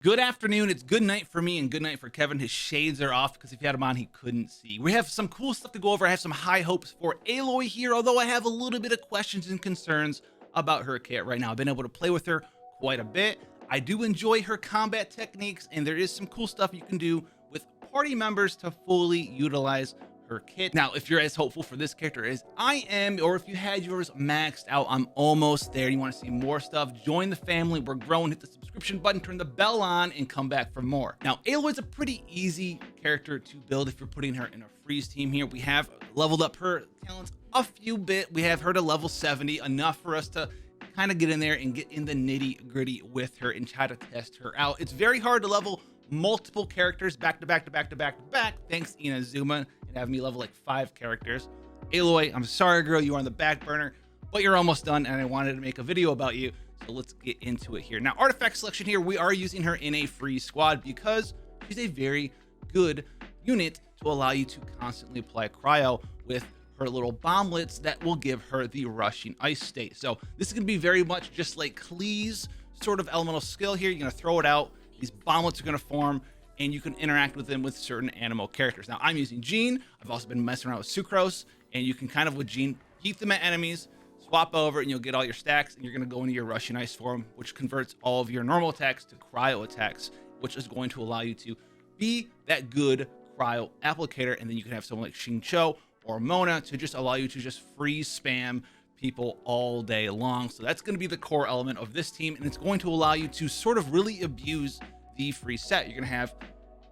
Good afternoon. It's good night for me and good night for Kevin. His shades are off because if he had them on, he couldn't see. We have some cool stuff to go over. I have some high hopes for Aloy here, although I have a little bit of questions and concerns about her kit right now. I've been able to play with her quite a bit. I do enjoy her combat techniques, and there is some cool stuff you can do with party members to fully utilize her kit. Now, if you're as hopeful for this character as I am, or if you had yours maxed out, I'm almost there. You want to see more stuff, join the family. We're growing. Hit the subscription button, turn the bell on, and come back for more. Now, Aloy's a pretty easy character to build if you're putting her in a freeze team here. We have leveled up her talents a few bit. We have her to level 70, enough for us to kind of get in there and get in the nitty gritty with her and try to test her out. It's very hard to level multiple characters back to back to back to back to back, thanks Inazuma, and have me level like 5 characters. Aloy, I'm sorry girl, you are on the back burner, but you're almost done, and I wanted to make a video about you, so let's get into it here. Now, artifact selection here, we are using her in a free squad because she's a very good unit to allow you to constantly apply cryo with her little bomblets that will give her the rushing ice state. So this is going to be very much just like Klee's sort of elemental skill here. You're going to throw it out, these bomblets are going to form, and you can interact with them with certain animal characters. Now, I'm using Jean. I've also been messing around with Sucrose, and you can kind of, with Jean, heat them at enemies, swap over, and you'll get all your stacks, and you're going to go into your Rushing Ice form, which converts all of your normal attacks to cryo attacks, which is going to allow you to be that good cryo applicator. And then you can have someone like Xingqiu or Mona to just allow you to just freeze spam people all day long. So that's going to be the core element of this team, and it's going to allow you to sort of really abuse the free set. You're going to have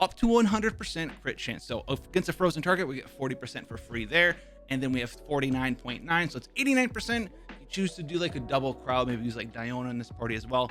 up to 100% crit chance. So against a frozen target, we get 40% for free there, and then we have 49.9, so it's 89%. If you choose to do like a double crowd, maybe use like Diona in this party as well,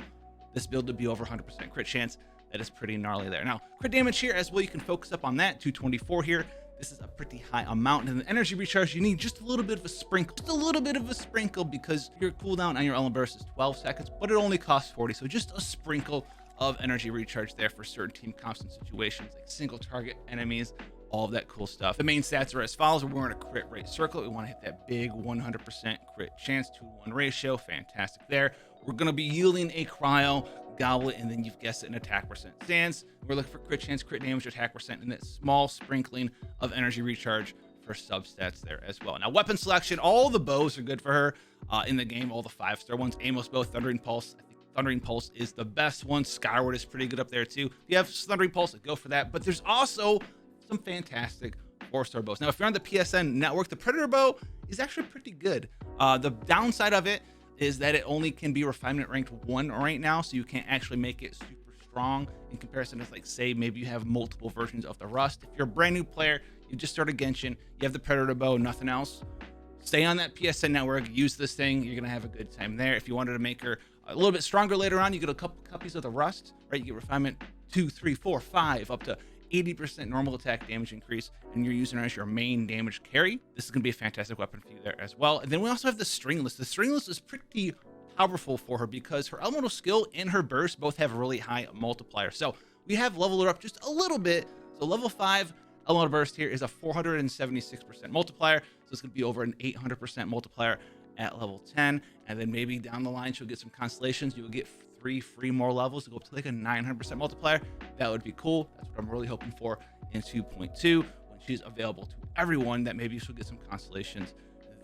this build would be over 100% crit chance. That is pretty gnarly there. Now, crit damage here as well, you can focus up on that, 224 here. This is a pretty high amount, and the energy recharge, you need just a little bit of a sprinkle, because your cooldown on your element burst is 12 seconds, but it only costs 40, so just a sprinkle of energy recharge there for certain team constant situations like single target enemies, all of that cool stuff. The main stats are as follows. We're in a crit rate circle. We want to hit that big 100% crit chance, 2-to-1 ratio. Fantastic there. We're going to be yielding a cryo goblet, and then you've guessed it, an attack percent stance. We're looking for crit chance, crit damage, attack percent, and that small sprinkling of energy recharge for substats there as well. Now, weapon selection, all the bows are good for her in the game, all the 5-star ones. Amos bow, Thundering Pulse. I think Thundering Pulse is the best one. Skyward is pretty good up there too. If you have Thundering Pulse, go for that. But there's also some fantastic 4-star bows. Now, if you're on the PSN network, the Predator bow is actually pretty good. The downside of it is that it only can be refinement ranked 1 right now, so you can't actually make it super strong in comparison to, like, say maybe you have multiple versions of the Rust. If you're a brand new player, you just started Genshin, you have the Predator bow, nothing else, stay on that PSN network, use this thing, you're gonna have a good time there. If you wanted to make her a little bit stronger later on, you get a couple copies of the Rust, right? You get refinement 2, 3, 4, 5, up to 80% normal attack damage increase, and you're using her as your main damage carry. This is going to be a fantastic weapon for you there as well. And then we also have the Stringless. The Stringless is pretty powerful for her because her elemental skill and her burst both have really high multipliers. So we have leveled her up just a little bit. So level 5 elemental burst here is a 476% multiplier. So it's going to be over an 800% multiplier at level 10. And then maybe down the line, she'll get some constellations. You will get 3 free more levels to go up to like a 900% multiplier. That would be cool. That's what I'm really hoping for in 2.2 when she's available to everyone, that maybe she'll get some constellations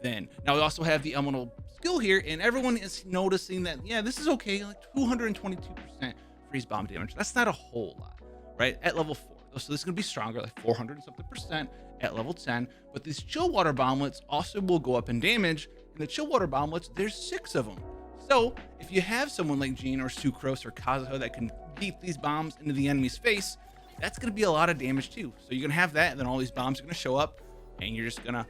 then. Now we also have the elemental skill here, and everyone is noticing that, yeah, this is okay, like 222% freeze bomb damage. That's not a whole lot, right? At level 4. So this is going to be stronger, like 400 and something percent at level 10. But these chill water bomblets also will go up in damage, and the chill water bomblets, there's 6 of them. So if you have someone like Jean or Sucrose or Kazuha that can beat these bombs into the enemy's face, that's going to be a lot of damage too. So you're going to have that, and then all these bombs are going to show up, and you're just going to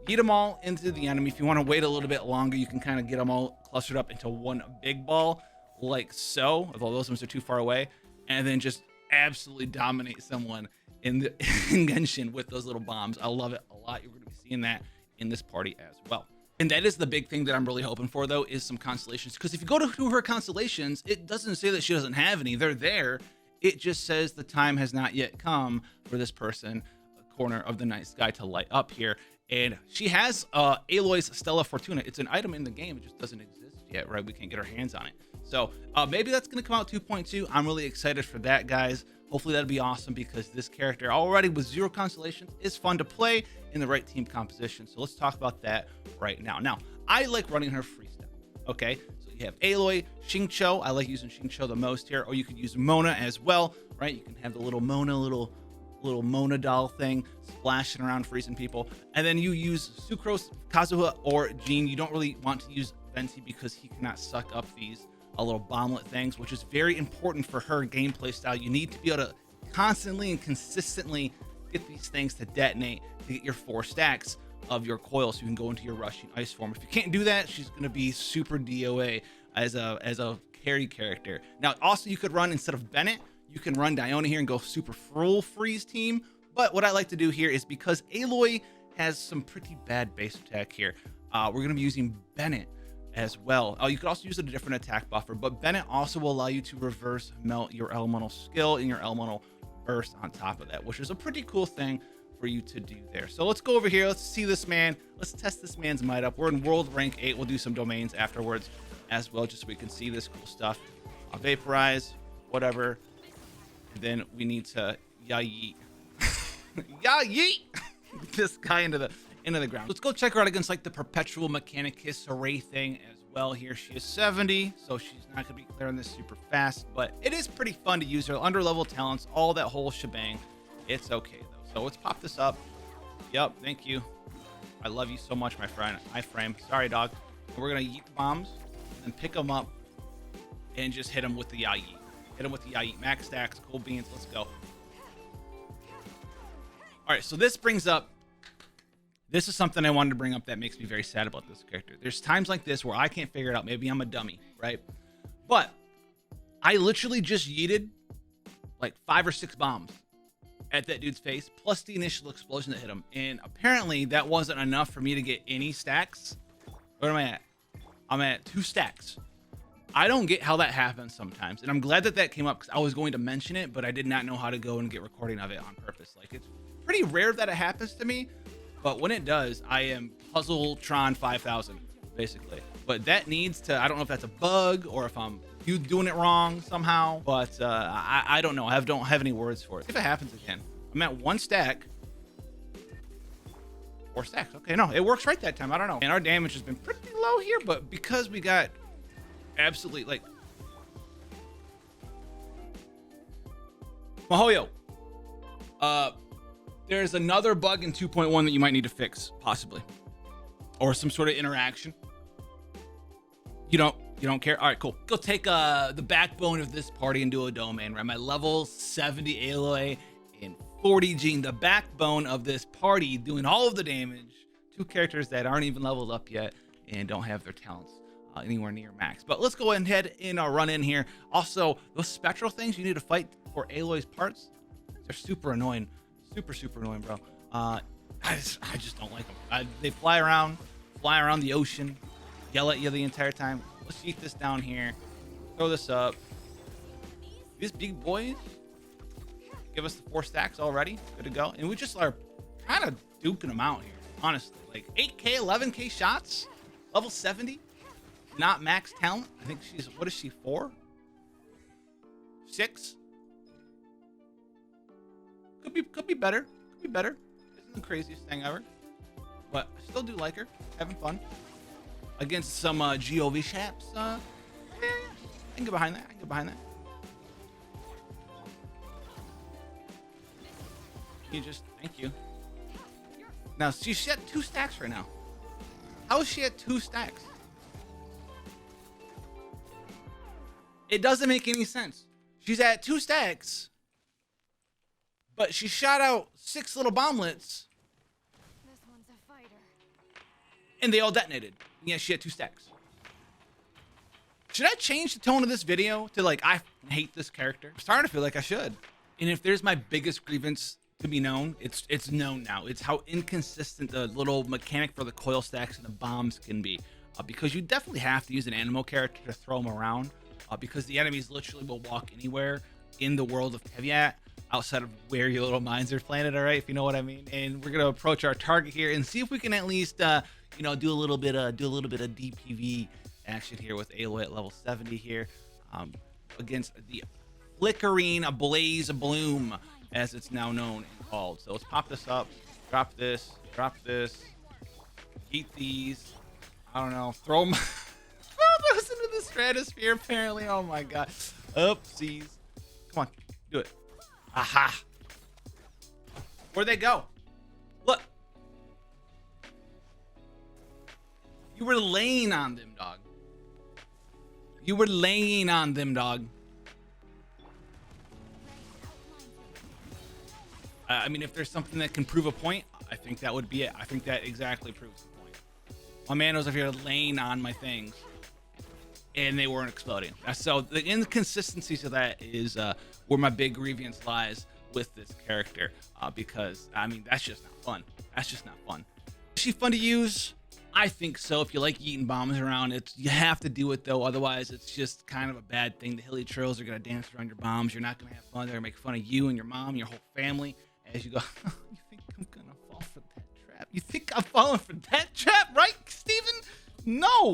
heat them all into the enemy. If you want to wait a little bit longer, you can kind of get them all clustered up into one big ball like so, although those ones are too far away, and then just absolutely dominate someone in Genshin with those little bombs. I love it a lot. You're going to be seeing that in this party as well. And that is the big thing that I'm really hoping for, though, is some constellations. Because if you go to her constellations, it doesn't say that she doesn't have any. They're there. It just says the time has not yet come for this person, a corner of the night sky, to light up here. And she has Aloy's Stella Fortuna. It's an item in the game. It just doesn't exist yet, right? We can't get our hands on it. So maybe that's going to come out 2.2. I'm really excited for that, guys. Hopefully that'll be awesome, because this character already with 0 constellations is fun to play in the right team composition. So let's talk about that right now. Now, I like running her freestyle. Okay, so you have Aloy, Xingqiu. I like using Xingqiu the most here, or you could use Mona as well, right? You can have the little Mona, little Mona doll thing splashing around, freezing people. And then you use Sucrose, Kazuha, or Jean. You don't really want to use Venti because he cannot suck up these little bomblet things, which is very important for her gameplay style. You need to be able to constantly and consistently get these things to detonate to get your 4 stacks of your coil, so you can go into your rushing ice form. If you can't do that, she's going to be super DOA as a carry character. Now, also you could run, instead of Bennett, you can run Diona here and go super full freeze team. But what I like to do here is, because Aloy has some pretty bad base attack here, we're going to be using Bennett as well. You could also use a different attack buffer, but Bennett also will allow you to reverse melt your elemental skill and your elemental burst on top of that, which is a pretty cool thing for you to do there. So let's go over here. Let's see this man. Let's test this man's might up. We're in world rank 8. We'll do some domains afterwards as well, just so we can see this cool stuff. Vaporize, whatever. And then we need to yeet. Yeet this guy into the ground. Let's go check her out against like the perpetual Mechanicus array thing as well. Here she is 70, so she's not gonna be clearing this super fast, but it is pretty fun to use her under level talents, all that whole shebang. It's okay though. So let's pop this up. Yep, thank you. I love you so much, my friend. Iframe, sorry dog. And we're gonna yeet bombs and pick them up and just hit them with the yeet. Hit them with the yeet. Max stacks, cool beans. Let's go. All right, so this is something I wanted to bring up that makes me very sad about this character. There's times like this where I can't figure it out. Maybe I'm a dummy, right? But I literally just yeeted like 5 or 6 bombs at that dude's face, plus the initial explosion that hit him. And apparently that wasn't enough for me to get any stacks. Where am I at? I'm at 2 stacks. I don't get how that happens sometimes. And I'm glad that that came up, because I was going to mention it, but I did not know how to go and get recording of it on purpose. Like, it's pretty rare that it happens to me. But when it does, I am Puzzletron 5000, basically. But that needs to, I don't know if that's a bug or if I'm doing it wrong somehow, but I don't know. I don't have any words for it. If it happens again, I'm at 1 stack. 4 stacks. Okay, no, it works right that time. I don't know. And our damage has been pretty low here, but because we got absolutely, like, Mahoyo, there's another bug in 2.1 that you might need to fix, possibly, or some sort of interaction. You don't care? All right, cool. Go take the backbone of this party and do a domain, right? My level 70 Aloy and 40 Jean, the backbone of this party, doing all of the damage. 2 characters that aren't even leveled up yet and don't have their talents anywhere near max. But let's go ahead and run in here. Also, those spectral things you need to fight for Aloy's parts, they're super annoying. Super annoying, bro. I just don't like them. They fly around the ocean, yell at you the entire time. Let's eat this down here. Throw this up. These big boys give us the 4 stacks already. Good to go. And we just are kind of duking them out here, honestly. Like 8K, 11K shots, level 70, not max talent. I think she's, what is she, 4? 6? Could be better. Could be better. This isn't the craziest thing ever, but I still do like her. Having fun against some GOV chaps. Yeah, I can get behind that. You just, thank you. Now she's at 2 stacks right now. How is she at 2 stacks? It doesn't make any sense. She's at 2 stacks, but she shot out 6 little bomblets. This one's a fighter. And they all detonated. And yeah, she had 2 stacks. Should I change the tone of this video to like, I hate this character? I'm starting to feel like I should. And if there's my biggest grievance to be known, it's known now. It's how inconsistent the little mechanic for the coil stacks and the bombs can be. Because you definitely have to use an animal character to throw them around. Because the enemies literally will walk anywhere in the world of Teviat outside of where your little mines are planted, all right, if you know what I mean. And we're gonna approach our target here and see if we can at least do a little bit of DPV action here with Aloy at level 70 here, against the flickering blaze bloom, as it's now known and called. So let's pop this up, drop this, eat these. I don't know, throw them, throw those into the stratosphere. Apparently, oh my god, oopsies. Come on, do it. Aha! Where'd they go? Look. You were laying on them, dog. You were laying on them, dog. I mean, if there's something that can prove a point, I think that would be it. I think that exactly proves the point. My man was over here laying on my things, and they weren't exploding. So the inconsistencies of that is where my big grievance lies with this character, because I mean, that's just not fun. That's just not fun. Is she fun to use? I think so. If you like eating bombs around, you have to do it though. Otherwise, it's just kind of a bad thing. The hilly trails are gonna dance around your bombs. You're not gonna have fun. They're gonna make fun of you and your mom, your whole family, as you go. You think I'm gonna fall for that trap? You think I'm falling for that trap, right, Steven? No.